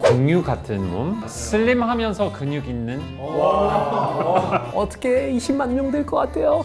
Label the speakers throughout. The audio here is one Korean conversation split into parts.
Speaker 1: 공유 같은 몸, 슬림하면서 근육 있는.
Speaker 2: 어떻게 20만 명 될 것 같아요?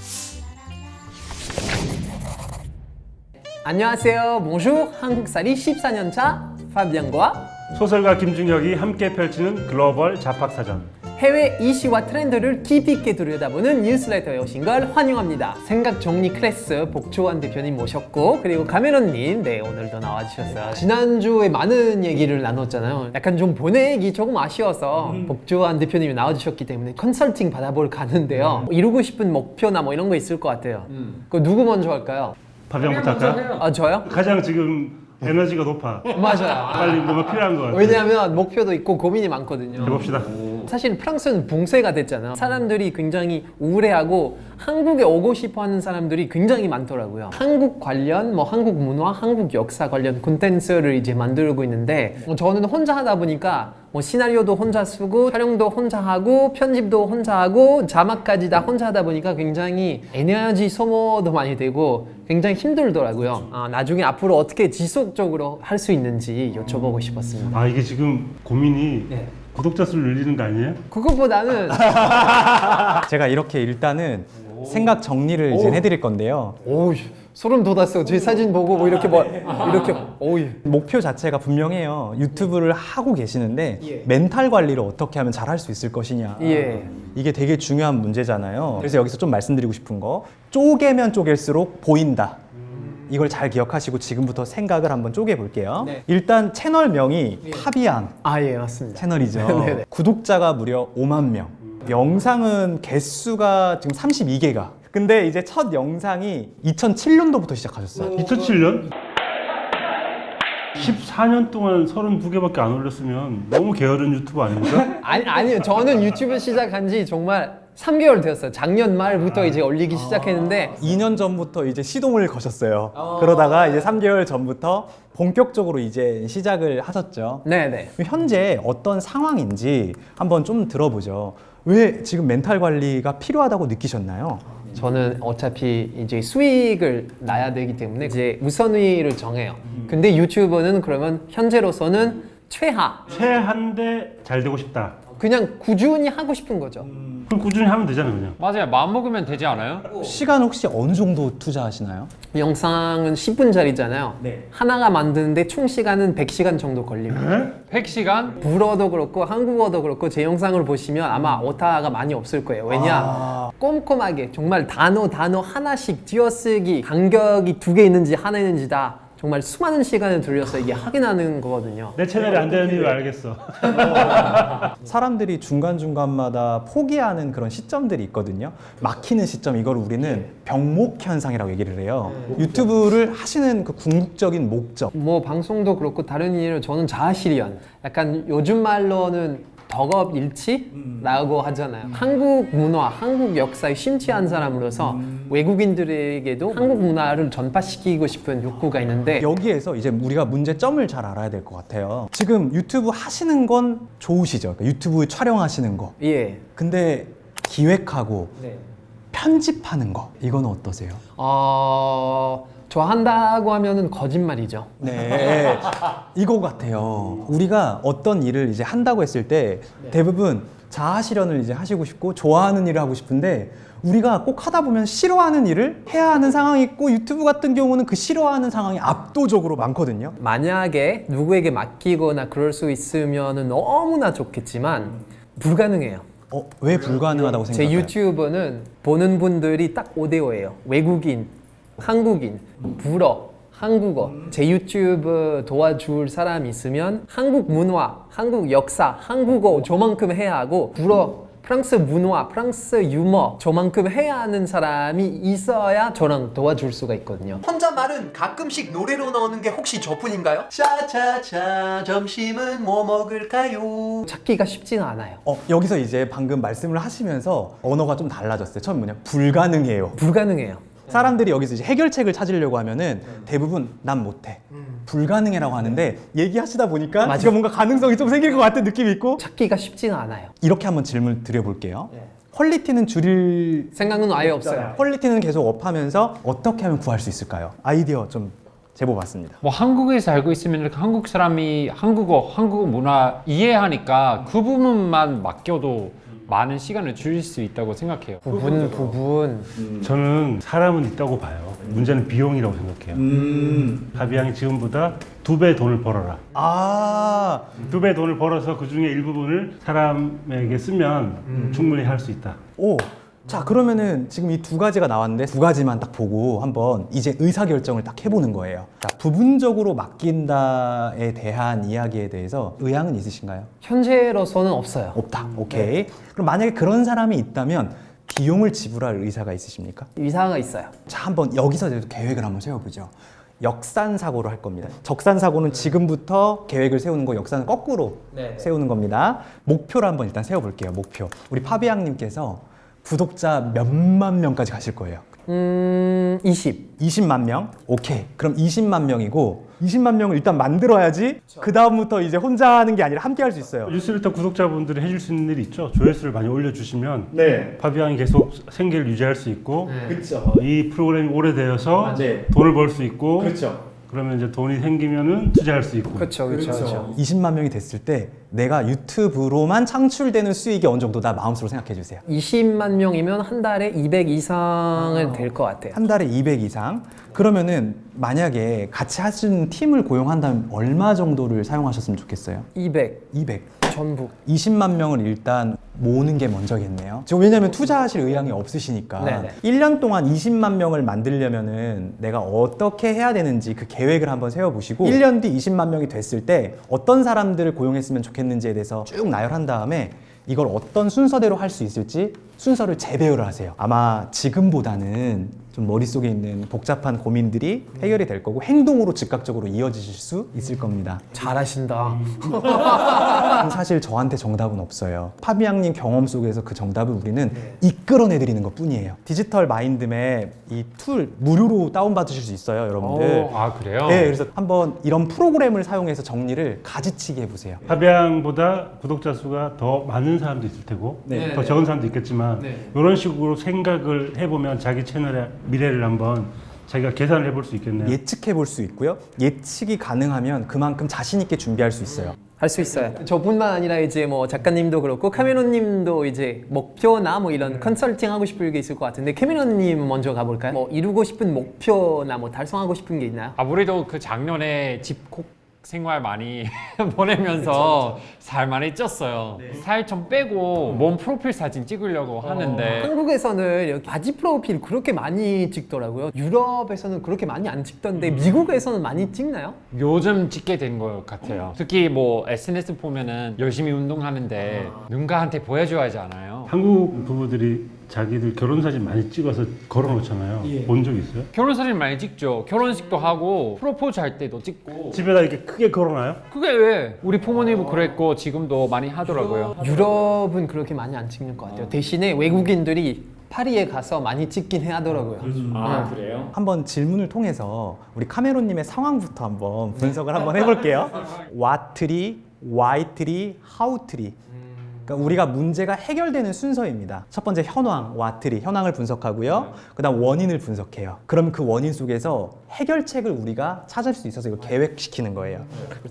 Speaker 2: 안녕하세요. Bonjour. 한국살이 14년차 파비앙과
Speaker 3: 소설가 김중혁이 함께 펼치는 글로벌 잡학사전.
Speaker 2: 해외 이슈와 트렌드를 깊이 있게 들여다보는 뉴스레터에 오신 걸 환영합니다. 생각 정리 클래스 복조환 대표님 모셨고, 그리고 가메론님 오늘도 나와주셨어요. 지난주에 많은 얘기를 나눴잖아요. 약간 좀 보내기 조금 아쉬워서 복조환 대표님이 나와주셨기 때문에 컨설팅 받아볼 가는데요. 이루고 싶은 목표나 뭐 이런 거 있을 것 같아요. 그거 누구 먼저 할까요?
Speaker 3: 파비앙부터 할까?
Speaker 2: 아, 저요?
Speaker 3: 가장 지금 에너지가 높아.
Speaker 2: 맞아요.
Speaker 3: 빨리 뭐가 필요한 거 같아.
Speaker 2: 왜냐하면 목표도 있고 고민이 많거든요.
Speaker 3: 해봅시다.
Speaker 2: 사실 프랑스는 붕괴가 됐잖아요. 사람들이 굉장히 우울해하고 한국에 오고 싶어 하는 사람들이 굉장히 많더라고요. 한국 관련, 한국 문화, 한국 역사 관련 콘텐츠를 이제 만들고 있는데, 저는 혼자 하다 보니까 시나리오도 혼자 쓰고 촬영도 혼자 하고 편집도 혼자 하고 자막까지 다 혼자 하다 보니까 굉장히 에너지 소모도 많이 되고 굉장히 힘들더라고요. 나중에 앞으로 어떻게 지속적으로 할 수 있는지 여쭤보고 싶었습니다.
Speaker 3: 아, 이게 지금 고민이 구독자 수를 늘리는 거 아니에요?
Speaker 2: 그것보다는
Speaker 4: 제가 이렇게 일단은 생각 정리를 이제 해드릴 건데요.
Speaker 2: 오우, 소름 돋았어요. 제 사진 보고 이렇게 이렇게 오우.
Speaker 4: 목표 자체가 분명해요. 유튜브를 하고 계시는데 멘탈 관리를 어떻게 하면 잘 할 수 있을 것이냐.
Speaker 2: 예.
Speaker 4: 이게 되게 중요한 문제잖아요. 그래서 여기서 좀 말씀드리고 싶은 거, 쪼개면 쪼갤수록 보인다. 이걸 잘 기억하시고 지금부터 생각을 한번 쪼개 볼게요.
Speaker 2: 네.
Speaker 4: 일단 채널명이 파비앙
Speaker 2: 예, 맞습니다.
Speaker 4: 채널이죠.
Speaker 2: 네네.
Speaker 4: 구독자가 무려 5만 명. 영상은 개수가 지금 32개가. 근데 이제 첫 영상이 2007년도부터 시작하셨어요.
Speaker 3: 2007년? 14년 동안 32개밖에 안 올렸으면 너무 게으른 유튜버 아닙니까?
Speaker 2: 아니요. 저는 유튜브 시작한 지 정말 3개월 되었어요. 작년 말부터 이제 올리기 시작했는데
Speaker 4: 2년 전부터 이제 시동을 거셨어요. 그러다가 이제 3개월 전부터 본격적으로 이제 시작을 하셨죠.
Speaker 2: 네네.
Speaker 4: 현재 어떤 상황인지 한번 좀 들어보죠. 왜 지금 멘탈 관리가 필요하다고 느끼셨나요?
Speaker 2: 저는 어차피 이제 수익을 나야 되기 때문에 이제 우선위를 정해요. 근데 유튜브는 그러면 현재로서는
Speaker 3: 최한데 잘 되고 싶다.
Speaker 2: 그냥 꾸준히 하고 싶은 거죠.
Speaker 3: 그럼 꾸준히 하면 되잖아요, 그냥.
Speaker 1: 맞아요. 마음 먹으면 되지 않아요?
Speaker 4: 시간 혹시 어느 정도 투자하시나요?
Speaker 2: 영상은 10분짜리잖아요.
Speaker 4: 네.
Speaker 2: 하나가 만드는데 총 시간은 100시간 정도 걸립니다.
Speaker 1: 100시간?
Speaker 2: 불어도 그렇고 한국어도 그렇고 제 영상을 보시면 아마 오타가 많이 없을 거예요. 왜냐? 꼼꼼하게 정말 단어 하나씩 띄어쓰기, 간격이 2개 있는지 하나 있는지 다 정말 수많은 시간을 들여서 이게 확인하는 거거든요.
Speaker 3: 내 채널이 안 되는 이유를 알겠어.
Speaker 4: 사람들이 중간중간마다 포기하는 그런 시점들이 있거든요. 막히는 시점, 이걸 우리는 병목 현상이라고 얘기를 해요. 유튜브를 하시는 그 궁극적인 목적.
Speaker 2: 방송도 그렇고 다른 일을 저는 자아실현, 약간 요즘 말로는 덕업일치라고 하잖아요. 한국 문화, 한국 역사에 심취한 사람으로서 외국인들에게도 한국 문화를 전파시키고 싶은 욕구가 있는데,
Speaker 4: 여기에서 이제 우리가 문제점을 잘 알아야 될 것 같아요. 지금 유튜브 하시는 건 좋으시죠? 그러니까 유튜브 촬영하시는 거.
Speaker 2: 예.
Speaker 4: 근데 기획하고
Speaker 2: 네.
Speaker 4: 편집하는 거, 이건 어떠세요?
Speaker 2: 저 한다고 하면은 거짓말이죠.
Speaker 4: 네, 이거 같아요. 우리가 어떤 일을 이제 한다고 했을 때 대부분 자아실현을 이제 하시고 싶고 좋아하는 일을 하고 싶은데, 우리가 꼭 하다 보면 싫어하는 일을 해야 하는 상황이 있고, 유튜브 같은 경우는 그 싫어하는 상황이 압도적으로 많거든요.
Speaker 2: 만약에 누구에게 맡기거나 그럴 수 있으면 너무나 좋겠지만 불가능해요.
Speaker 4: 왜 불가능하다고
Speaker 2: 제
Speaker 4: 생각해요?
Speaker 2: 유튜브는 보는 분들이 딱 5대5예요. 외국인, 한국인, 불어, 한국어. 제 유튜브 도와줄 사람이 있으면 한국 문화, 한국 역사, 한국어 저만큼 해야 하고, 불어, 프랑스 문화, 프랑스 유머 저만큼 해야 하는 사람이 있어야 저랑 도와줄 수가 있거든요. 혼잣말은 가끔씩 노래로 나오는 게 혹시 저뿐인가요? 차차차 점심은 뭐 먹을까요? 찾기가 쉽지는 않아요.
Speaker 4: 여기서 이제 방금 말씀을 하시면서 언어가 좀 달라졌어요. 처음 불가능해요.
Speaker 2: 불가능해요.
Speaker 4: 사람들이 여기서 이제 해결책을 찾으려고 하면은 대부분 난 못해, 불가능해라고 하는데, 얘기하시다 보니까
Speaker 2: 맞아.
Speaker 4: 지금 뭔가 가능성이 좀 생길 것 같은 느낌이 있고.
Speaker 2: 찾기가 쉽지는 않아요.
Speaker 4: 이렇게 한번 질문 드려볼게요. 퀄리티는 줄일,
Speaker 2: 생각은 아예 없어요.
Speaker 4: 퀄리티는 계속 업하면서 어떻게 하면 구할 수 있을까요? 아이디어 좀 제보 받습니다.
Speaker 1: 뭐 한국에서 알고 있으면 이렇게 한국 사람이 한국 문화 이해하니까 그 부분만 맡겨도 많은 시간을 줄일 수 있다고 생각해요.
Speaker 2: 부분.
Speaker 3: 저는 사람은 있다고 봐요. 문제는 비용이라고 생각해요. 파비앙이 지금보다 2배 돈을 벌어라.
Speaker 4: 아,
Speaker 3: 2배 돈을 벌어서 그 중에 일부분을 사람에게 쓰면 충분히 할 수 있다.
Speaker 4: 오. 자, 그러면은 지금 이 두 가지가 나왔는데 두 가지만 딱 보고 한번 이제 의사결정을 딱 해보는 거예요. 자, 부분적으로 맡긴다에 대한 이야기에 대해서 의향은 있으신가요?
Speaker 2: 현재로서는 없어요.
Speaker 4: 없다. 오케이. 그럼 만약에 그런 사람이 있다면 비용을 지불할 의사가 있으십니까?
Speaker 2: 의사가 있어요.
Speaker 4: 자, 한번 여기서 계획을 한번 세워보죠. 역산사고로 할 겁니다. 적산사고는 지금부터 계획을 세우는 거, 역산은 거꾸로 세우는 겁니다. 목표를 한번 일단 세워볼게요. 목표. 우리 파비앙님께서 구독자 몇만 명까지 가실 거예요?
Speaker 2: 20.
Speaker 4: 20만 명? 오케이. 그럼 20만 명이고 20만 명을 일단 만들어야지 그 다음부터 이제 혼자 하는 게 아니라 함께 할 수 있어요.
Speaker 3: 뉴스레터 구독자분들이 해줄 수 있는 일이 있죠. 조회수를 많이 올려주시면
Speaker 4: 네.
Speaker 3: 파비앙이 계속 생계를 유지할 수 있고
Speaker 4: 그렇죠.
Speaker 3: 이 프로그램이 오래되어서
Speaker 4: 네.
Speaker 3: 돈을 벌 수 있고
Speaker 4: 그렇죠.
Speaker 3: 그러면 이제 돈이 생기면은 투자할 수 있고
Speaker 2: 그렇죠.
Speaker 4: 20만 명이 됐을 때 내가 유튜브로만 창출되는 수익이 어느 정도다 마음속으로 생각해 주세요.
Speaker 2: 20만 명이면 한 달에 200 이상은 될 것 같아요.
Speaker 4: 한 달에 200 이상? 그러면은 만약에 같이 하시는 팀을 고용한다면 얼마 정도를 사용하셨으면 좋겠어요?
Speaker 2: 200
Speaker 4: 200.
Speaker 2: 전부.
Speaker 4: 20만 명을 일단 모으는 게 먼저겠네요. 지금 왜냐면 투자하실 의향이 없으시니까
Speaker 2: 네네.
Speaker 4: 1년 동안 20만 명을 만들려면은 내가 어떻게 해야 되는지 그 계획을 한번 세워보시고 1년 뒤 20만 명이 됐을 때 어떤 사람들을 고용했으면 좋겠는지에 대해서 쭉 나열한 다음에 이걸 어떤 순서대로 할 수 있을지 순서를 재배열을 하세요. 아마 지금보다는 좀 머릿속에 있는 복잡한 고민들이 해결이 될 거고 행동으로 즉각적으로 이어지실 수 있을 겁니다.
Speaker 2: 잘하신다.
Speaker 4: 사실 저한테 정답은 없어요. 파비앙님 경험 속에서 그 정답을 우리는 이끌어내드리는 것 뿐이에요. 디지털 마인드맵 이 툴 무료로 다운받으실 수 있어요, 여러분들.
Speaker 1: 아 그래요?
Speaker 4: 네, 그래서 한번 이런 프로그램을 사용해서 정리를 가지치게 해보세요.
Speaker 3: 파비앙보다 구독자 수가 더 많은 사람도 있을 테고
Speaker 4: 네.
Speaker 3: 더 적은 사람도 있겠지만
Speaker 2: 네.
Speaker 3: 이런 식으로 생각을 해보면 자기 채널의 미래를 한번 자기가 계산을 해볼 수 있겠네요.
Speaker 4: 예측해 볼 수 있고요. 예측이 가능하면 그만큼 자신 있게 준비할 수 있어요.
Speaker 2: 할 수 있어요. 저뿐만 아니라 이제 뭐 작가님도 그렇고 카메론님도 이제 목표나 뭐 이런 컨설팅 하고 싶은 게 있을 것 같은데 카메론님 먼저 가볼까요? 뭐 이루고 싶은 목표나 뭐 달성하고 싶은 게 있나요?
Speaker 1: 아무래도 그 작년에 집콕 생활 많이 보내면서 살 많이 쪘어요. 살 좀 빼고 몸 프로필 사진 찍으려고 하는데
Speaker 2: 한국에서는 이렇게 바지 프로필 그렇게 많이 찍더라고요. 유럽에서는 그렇게 많이 안 찍던데 미국에서는 많이 찍나요?
Speaker 1: 요즘 찍게 된 것 같아요. 특히 뭐 SNS 보면은 열심히 운동하는데 누군가한테 보여줘야 하잖아요.
Speaker 3: 한국 부부들이 자기들 결혼 사진 많이 찍어서 걸어놓잖아요. 본 적 있어요?
Speaker 1: 결혼 사진 많이 찍죠. 결혼식도 하고 프로포즈 할 때도 찍고.
Speaker 3: 집에다 이렇게 크게 걸어놔요?
Speaker 1: 그게 왜? 우리 부모님은 그랬고 지금도 많이 하더라고요.
Speaker 2: 유럽은 그렇게 많이 안 찍는 것 같아요. 대신에 외국인들이 파리에 가서 많이 찍긴 해 하더라고요.
Speaker 1: 아 그래요?
Speaker 4: 한번 질문을 통해서 우리 카메론님의 상황부터 한번 분석을 한번 해볼게요. What tree, why tree, how tree. 그러니까 우리가 문제가 해결되는 순서입니다. 첫 번째 현황, what tree, 현황을 분석하고요. 그다음 원인을 분석해요. 그럼 그 원인 속에서 해결책을 우리가 찾을 수 있어서 이걸 계획시키는 거예요.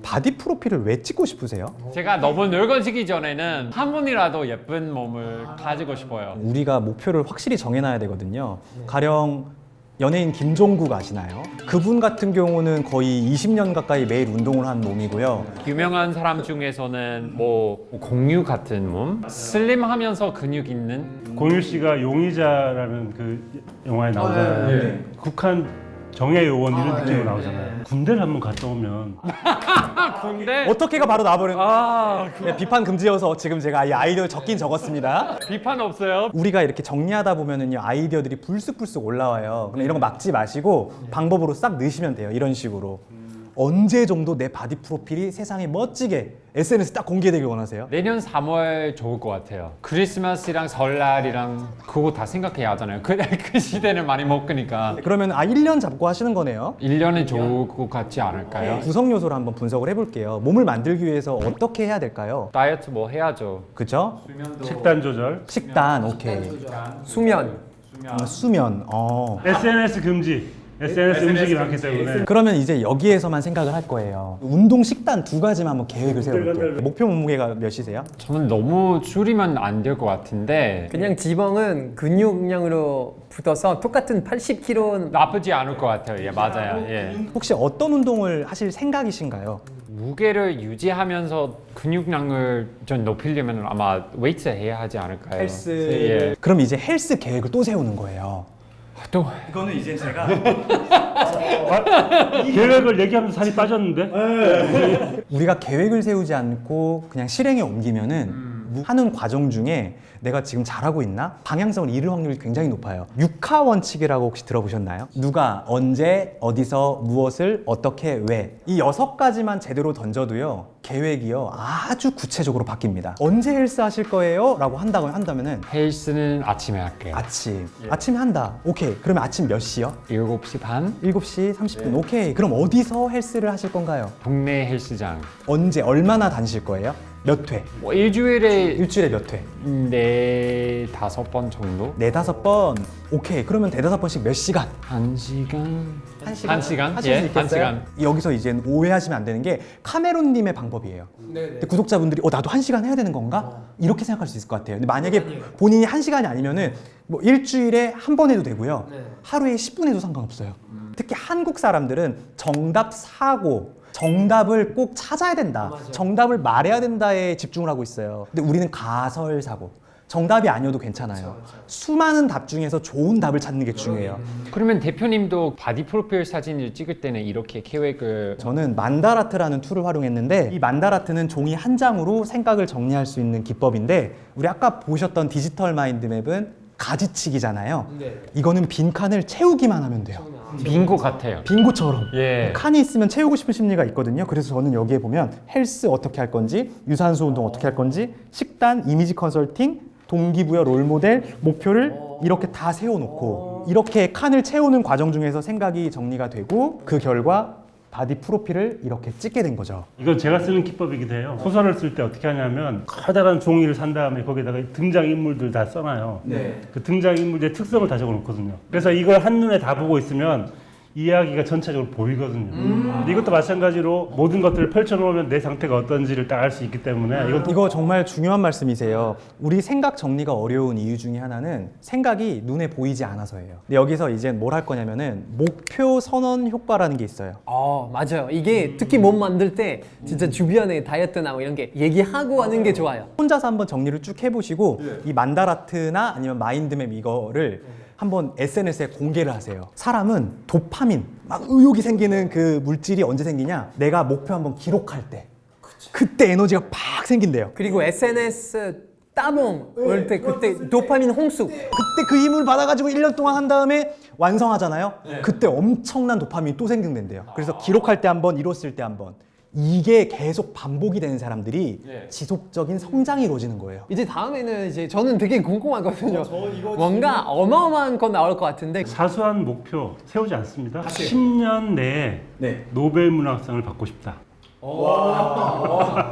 Speaker 4: 바디 프로필을 왜 찍고 싶으세요?
Speaker 1: 제가 너무 늙어지기 전에는 한 분이라도 예쁜 몸을 가지고 싶어요.
Speaker 4: 우리가 목표를 확실히 정해놔야 되거든요. 가령 연예인 김종국 아시나요? 그분 같은 경우는 거의 20년 가까이 매일 운동을 한 몸이고요.
Speaker 1: 유명한 사람 중에서는 뭐 공유 같은 몸, 슬림하면서 근육 있는.
Speaker 3: 공유 씨가 용의자라는 그 영화에 나오잖아요. 북한 정예 요원 이런 느낌으로 나오잖아요. 군대를 한번 갔다 오면
Speaker 1: 근데
Speaker 4: 어떻게가 바로 나버린
Speaker 1: 아
Speaker 4: 네, 비판 금지여서 지금 제가 이 아이디어 적긴 적었습니다.
Speaker 1: 비판 없어요.
Speaker 4: 우리가 이렇게 정리하다 보면은요 아이디어들이 불쑥불쑥 올라와요. 그럼 이런 거 막지 마시고 방법으로 싹 넣으시면 돼요. 이런 식으로. 언제 정도 내 바디 프로필이 세상에 멋지게 SNS 딱 공개되길 원하세요?
Speaker 1: 내년 3월 좋을 것 같아요. 크리스마스랑 설날이랑 그거 다 생각해야 하잖아요. 그 시대는 많이 못 가니까.
Speaker 4: 그러면 1년 잡고 하시는 거네요.
Speaker 1: 1년은 좋을 것 같지 않을까요?
Speaker 4: 구성 요소를 한번 분석을 해볼게요. 몸을 만들기 위해서 어떻게 해야 될까요?
Speaker 1: 다이어트 뭐 해야죠.
Speaker 4: 그죠?
Speaker 3: 식단 조절,
Speaker 4: 식단, 오케이.
Speaker 2: 수면.
Speaker 4: 수면,
Speaker 3: SNS 금지. SNS 음식이 많기 때문에
Speaker 4: 그러면 이제 여기에서만 생각을 할 거예요. 운동 식단 두 가지만 한번 계획을 세워볼게요. 목표 몸무게가 몇이세요?
Speaker 1: 저는 너무 줄이면 안 될 것 같은데
Speaker 2: 그냥 지방은 근육량으로 붙어서 똑같은 80kg
Speaker 1: 나쁘지 않을 것 같아요. 예, 맞아요. 예.
Speaker 4: 혹시 어떤 운동을 하실 생각이신가요?
Speaker 1: 무게를 유지하면서 근육량을 좀 높이려면 아마 웨이트 해야 하지 않을까요? 예.
Speaker 4: 그럼 이제 헬스 계획을 또 세우는 거예요.
Speaker 1: 또
Speaker 4: 이거는 이제 제가
Speaker 3: 계획을 얘기하면서 살이 빠졌는데
Speaker 4: 우리가 계획을 세우지 않고 그냥 실행에 옮기면은 하는 과정 중에 내가 지금 잘하고 있나? 방향성을 잃을 확률이 굉장히 높아요. 육하 원칙이라고 혹시 들어보셨나요? 누가, 언제, 어디서, 무엇을, 어떻게, 왜. 이 6가지만 제대로 던져도요. 계획이요. 아주 구체적으로 바뀝니다. 언제 헬스 하실 거예요? 라고 한다면은
Speaker 1: 헬스는 아침에 할게요.
Speaker 4: 아침. 아침에 한다. 오케이. 그러면 아침 몇 시요?
Speaker 1: 7시 반
Speaker 4: 7시 30분. 오케이. 그럼 어디서 헬스를 하실 건가요?
Speaker 1: 동네 헬스장.
Speaker 4: 언제, 얼마나 다니실 거예요? 몇 회?
Speaker 1: 뭐 일주일에
Speaker 4: 일주일에 몇 회?
Speaker 1: 4-5번 정도?
Speaker 4: 4-5번. 오케이. 그러면 4-5번씩 몇 시간?
Speaker 1: 1시간?
Speaker 4: 한 시간?
Speaker 1: 한 시간?
Speaker 4: 하실 수
Speaker 1: 예,
Speaker 4: 있겠어요?
Speaker 1: 한 시간.
Speaker 4: 여기서 이제 오해하시면 안 되는 게 카메론님의 방법이에요. 근데 구독자분들이 나도 1시간 해야 되는 건가? 이렇게 생각할 수 있을 것 같아요. 근데 만약에 본인이 1시간이 아니면은 뭐 일주일에 한 번 해도 되고요. 하루에 10분 해도 상관없어요. 특히 한국 사람들은 정답 사고 정답을 꼭 찾아야 된다. 정답을 말해야 된다에 집중을 하고 있어요. 근데 우리는 가설 사고. 정답이 아니어도 괜찮아요. 수많은 답 중에서 좋은 답을 찾는 게 중요해요.
Speaker 1: 그러면 대표님도 바디 프로필 사진을 찍을 때는 이렇게 계획을
Speaker 4: 저는 만다라트라는 툴을 활용했는데 이 만다라트는 종이 한 장으로 생각을 정리할 수 있는 기법인데 우리 아까 보셨던 디지털 마인드맵은 가지치기잖아요. 이거는 빈칸을 채우기만 하면 돼요.
Speaker 1: 빈 것 같아요.
Speaker 4: 빙고처럼
Speaker 1: 예.
Speaker 4: 칸이 있으면 채우고 싶은 심리가 있거든요. 그래서 저는 여기에 보면 헬스 어떻게 할 건지, 유산소 운동 어떻게 할 건지, 식단, 이미지 컨설팅, 동기부여, 롤모델, 목표를 이렇게 다 세워놓고 이렇게 칸을 채우는 과정 중에서 생각이 정리가 되고 그 결과 바디 프로필을 이렇게 찍게 된 거죠.
Speaker 3: 이건 제가 쓰는 기법이기도 해요. 소설을 쓸 때 어떻게 하냐면 커다란 종이를 산 다음에 거기다가 등장인물들 다 써놔요. 그 등장인물의 특성을 다 적어놓거든요. 그래서 이걸 한눈에 다 보고 있으면 이야기가 전체적으로 보이거든요. 이것도 마찬가지로 모든 것들을 펼쳐놓으면 내 상태가 어떤지를 딱 알 수 있기 때문에
Speaker 4: 이거 정말 중요한 말씀이세요. 우리 생각 정리가 어려운 이유 중에 하나는 생각이 눈에 보이지 않아서예요. 근데 여기서 이제 뭘 할 거냐면은 목표 선언 효과라는 게 있어요.
Speaker 2: 맞아요. 이게 특히 몸 만들 때 진짜 주변에 다이어트나 뭐 이런 게 얘기하고 하는 게 좋아요.
Speaker 4: 혼자서 한번 정리를 쭉 해보시고 이 만다라트나 아니면 마인드맵 이거를 한번 SNS에 공개를 하세요. 사람은 도파민, 막 의욕이 생기는 그 물질이 언제 생기냐? 내가 목표 한번 기록할 때. 그때 에너지가 팍 생긴대요.
Speaker 2: 그리고 SNS 따봉 올 때 그때 도파민 홍수.
Speaker 4: 그때 그 힘을 받아가지고 1년 동안 한 다음에 완성하잖아요. 그때 엄청난 도파민이 또 생긴대요. 그래서 기록할 때 한 번, 이뤘을 때 한 번. 이게 계속 반복이 되는 사람들이 지속적인 성장이 이루어지는 거예요.
Speaker 2: 이제 다음에는 이제 저는 되게 궁금하거든요. 뭔가 어마어마한 거 나올 것 같은데
Speaker 3: 사소한 목표 세우지 않습니다. 10년 내에 노벨 문학상을 받고 싶다.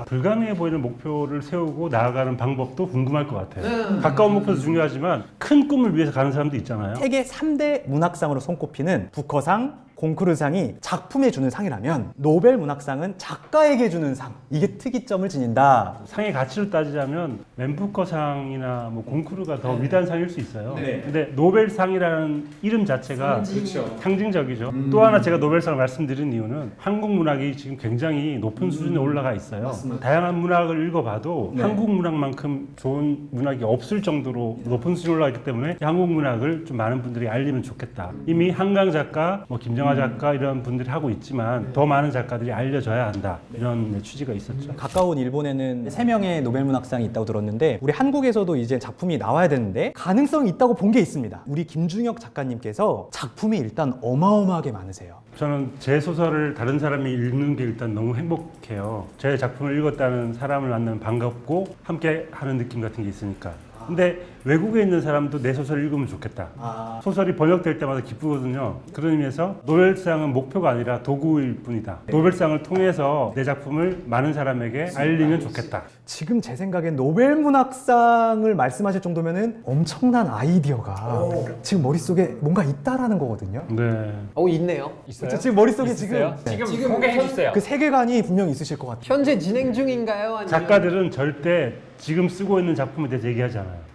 Speaker 3: 불가능해 보이는 목표를 세우고 나아가는 방법도 궁금할 것 같아요. 가까운 목표도 중요하지만 큰 꿈을 위해서 가는 사람도 있잖아요.
Speaker 4: 세계 3대 문학상으로 손꼽히는 부커상, 콩쿠르상이 작품에 주는 상이라면 노벨 문학상은 작가에게 주는 상. 이게 특이점을 지닌다.
Speaker 3: 상의 가치를 따지자면 맨부커상이나 뭐 콩쿠르가 더 위대한 상일 수 있어요. 근데 노벨상이라는 이름 자체가 상징적이죠. 또 하나 제가 노벨상을 말씀드린 이유는 한국 문학이 지금 굉장히 높은 수준에 올라가 있어요. 다양한 문학을 읽어봐도 한국 문학만큼 좋은 문학이 없을 정도로 높은 수준에 올라가 있기 때문에 한국 문학을 좀 많은 분들이 알리면 좋겠다. 이미 한강 작가, 뭐 김정하 작가 이런 분들이 하고 있지만 더 많은 작가들이 알려져야 한다. 이런 취지가 있었죠.
Speaker 4: 가까운 일본에는 3명의 노벨 문학상이 있다고 들었는데 우리 한국에서도 이제 작품이 나와야 되는데 가능성이 있다고 본 게 있습니다. 우리 김중혁 작가님께서 작품이 일단 어마어마하게 많으세요.
Speaker 3: 저는 제 소설을 다른 사람이 읽는 게 일단 너무 행복해요. 제 작품을 읽었다는 사람을 만나면 반갑고 함께 하는 느낌 같은 게 있으니까. 근데 외국에 있는 사람도 내 소설을 읽으면 좋겠다. 소설이 번역될 때마다 기쁘거든요. 그런 의미에서 노벨상은 목표가 아니라 도구일 뿐이다. 노벨상을 통해서 내 작품을 많은 사람에게 알리면 좋겠다.
Speaker 4: 지금 제 생각엔 노벨 문학상을 말씀하실 정도면은 엄청난 아이디어가 지금 머릿속에 뭔가 있다라는 거거든요.
Speaker 3: 네.
Speaker 2: 있네요.
Speaker 1: 있어요?
Speaker 4: 지금 머릿속에
Speaker 1: 있으세요?
Speaker 4: 지금
Speaker 1: 지금 공개해 주세요.
Speaker 4: 그 세계관이 분명히 있으실 것 같아요.
Speaker 2: 현재 진행 중인가요? 아니면
Speaker 3: 작가들은 절대 지금 쓰고 있는 작품에 대해서 얘기하지 않아요.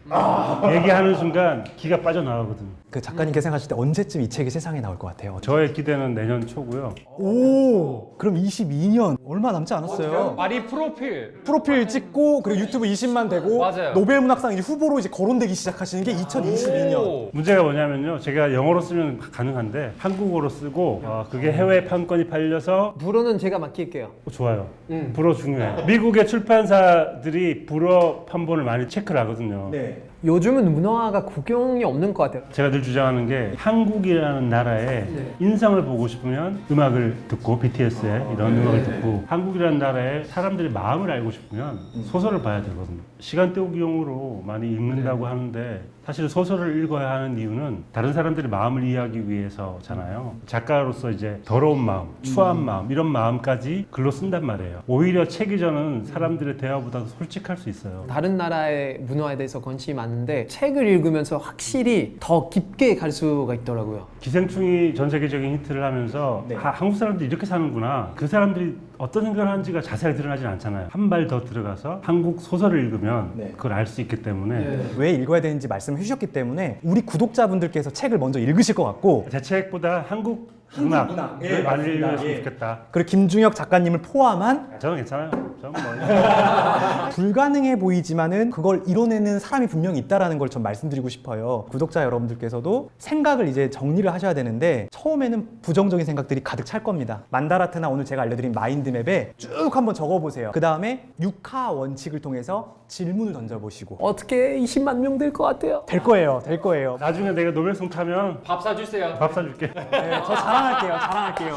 Speaker 3: 얘기하는 순간 기가 빠져나가거든요.
Speaker 4: 그 작가님께 생각하실 때 언제쯤 이 책이 세상에 나올 것 같아요?
Speaker 3: 저의 기대는 내년 초고요.
Speaker 4: 오, 그럼 22년 얼마 남지 않았어요.
Speaker 1: 말이 프로필.
Speaker 4: 프로필 찍고 그리고 유튜브 20만 되고
Speaker 1: 맞아요.
Speaker 4: 노벨 문학상 이제 후보로 이제 거론되기 시작하시는 게 2022년.
Speaker 1: 오.
Speaker 3: 문제가 뭐냐면요. 제가 영어로 쓰면 가능한데 한국어로 쓰고 그게 해외 판권이 팔려서
Speaker 2: 불어는 제가 맡길게요.
Speaker 3: 좋아요. 불어 중요해요. 미국의 출판사들이 불어 판본을 많이 체크를 하거든요.
Speaker 4: 네.
Speaker 2: 요즘은 문화가 국경이 없는 것 같아요.
Speaker 3: 제가 늘 주장하는 게 한국이라는 나라의 인성을 보고 싶으면 음악을 듣고 BTS의 이런 음악을 듣고 한국이라는 나라의 사람들의 마음을 알고 싶으면 소설을 봐야 되거든요. 시간 때우기용으로 많이 읽는다고 하는데 사실 소설을 읽어야 하는 이유는 다른 사람들의 마음을 이해하기 위해서잖아요. 작가로서 이제 더러운 마음, 추한 마음 이런 마음까지 글로 쓴단 말이에요. 오히려 책이 저는 사람들의 대화보다 솔직할 수 있어요.
Speaker 2: 다른 나라의 문화에 대해서 관심이 많은데 책을 읽으면서 확실히 더 깊게 갈 수가 있더라고요.
Speaker 3: 기생충이 전 세계적인 히트를 하면서 한국 사람들이 이렇게 사는구나. 그 사람들이 어떤 생각을 하는지가 자세하게 드러나진 않잖아요. 한 발 더 들어가서 한국 소설을 읽으면 그걸 알 수 있기 때문에
Speaker 4: 왜 읽어야 되는지 말씀해 주셨기 때문에 우리 구독자분들께서 책을 먼저 읽으실 것 같고
Speaker 3: 제 책보다 한국 문학을 많이 읽으면 좋겠다.
Speaker 4: 그리고 김중혁 작가님을 포함한
Speaker 3: 저는 괜찮아요. 저는 뭐
Speaker 4: 불가능해 보이지만은 그걸 이뤄내는 사람이 분명히 있다라는 걸 좀 말씀드리고 싶어요. 구독자 여러분들께서도 생각을 이제 정리를 하셔야 되는데 처음에는 부정적인 생각들이 가득 찰 겁니다. 만다라트나 오늘 제가 알려드린 마인드맵에 쭉 한번 적어보세요. 그 다음에 6하 원칙을 통해서 질문을 던져보시고
Speaker 2: 어떻게 20만 명 될 것 같아요?
Speaker 4: 될 거예요. 될 거예요.
Speaker 3: 나중에 내가 노벨상 타면
Speaker 1: 밥 사주세요.
Speaker 3: 밥 사줄게.
Speaker 4: 네, 저 자랑할게요. 자랑할게요.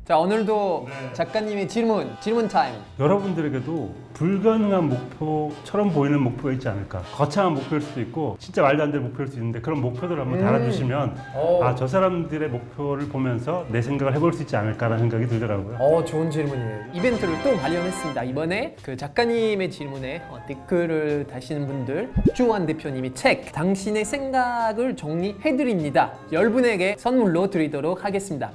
Speaker 2: 자, 오늘도 작가님의 질문 타임.
Speaker 3: 여러분들에게도 불가능한 목표처럼 보이는 목표가 있지 않을까. 거창한 목표일 수도 있고 진짜 말도 안 되는 목표일 수 있는데 그런 목표들을 한번 달아주시면 저 사람들의 목표를 보면서 내 생각을 해볼 수 있지 않을까라는 생각이 들더라고요.
Speaker 2: 좋은 질문이에요. 이벤트를 또 마련했습니다. 이번에 그 작가님의 질문에 댓글을 다시는 분들 주한 대표님이 책 당신의 생각을 정리해드립니다. 10분에게 선물로 드리도록 하겠습니다.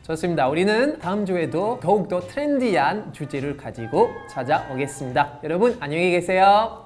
Speaker 2: 좋습니다. 우리는 다음 주에도 더욱더 트렌디한 주제를 가지고 찾아오겠습니다. 여러분 안녕히 계세요.